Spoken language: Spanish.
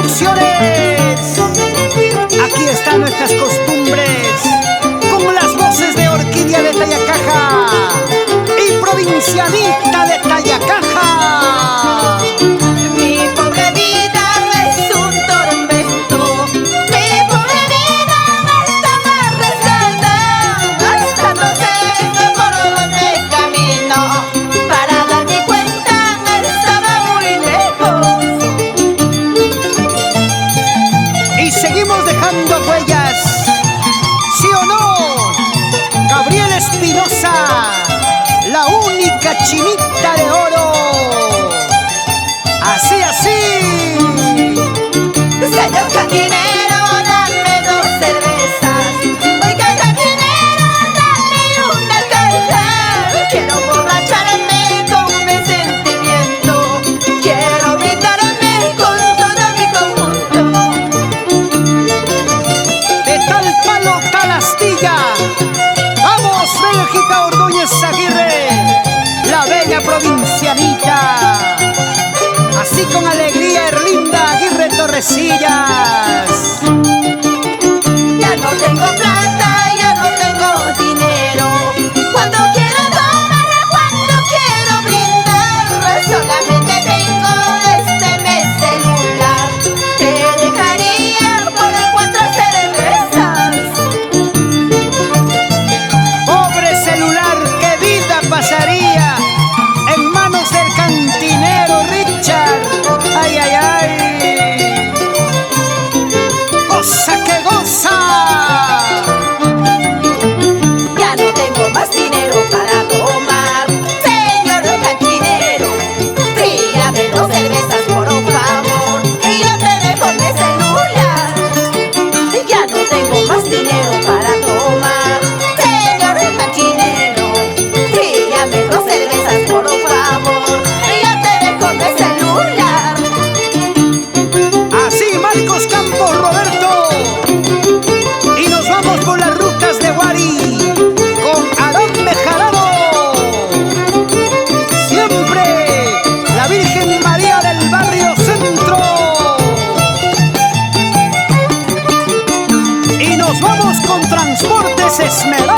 Producciones. Aquí están nuestras costumbres, con las voces de Orquídea de Tayacaja y Provincianita de Tayacaja. Mi pobre vida es un tormento, mi pobre vida está amarrada, hasta no sé por dónde camino, para darme cuenta estaba muy lejos. Y seguimos dejando huellas, ¿sí o no? Gabriel Espinosa, la única chinita de oro. Así, así. Señor cantinero, dame 2 cervezas. Oiga, cantinero, dame una caja. Quiero emborracharme con mi sentimiento. Quiero brindarme con todo mi conjunto. De tal palo, tal astilla. Vamos, Bélgica Ordóñez Aguirre, la bella provincianita. Así con alegría, Erlinda Aguirre Torrecillas. Ya no tengo plata, ya no tengo dinero. Cuando quiero tomar, cuando quiero brindar, solamente tengo mi celular. Te dejaría por 4 cervezas. Pobre celular, qué vida pasaría en manos del cantinero Richard. Ay, ay, ay. Goza que goza. Ya no tengo más dinero para tomar. Señor cantinero, tríame 2 cervezas por favor, y yo te dejo mi celular. Ya no tengo más dinero para tomar. Señor cantinero, tríame 2 cervezas por favor, y yo te dejo mi celular. Así, Marcos Campos Roberto. Y nos vamos por las rutas de Guari con Aarón Bejarano. Siempre la Virgen María del Barrio Centro. Y nos vamos con Transportes Esmeralda.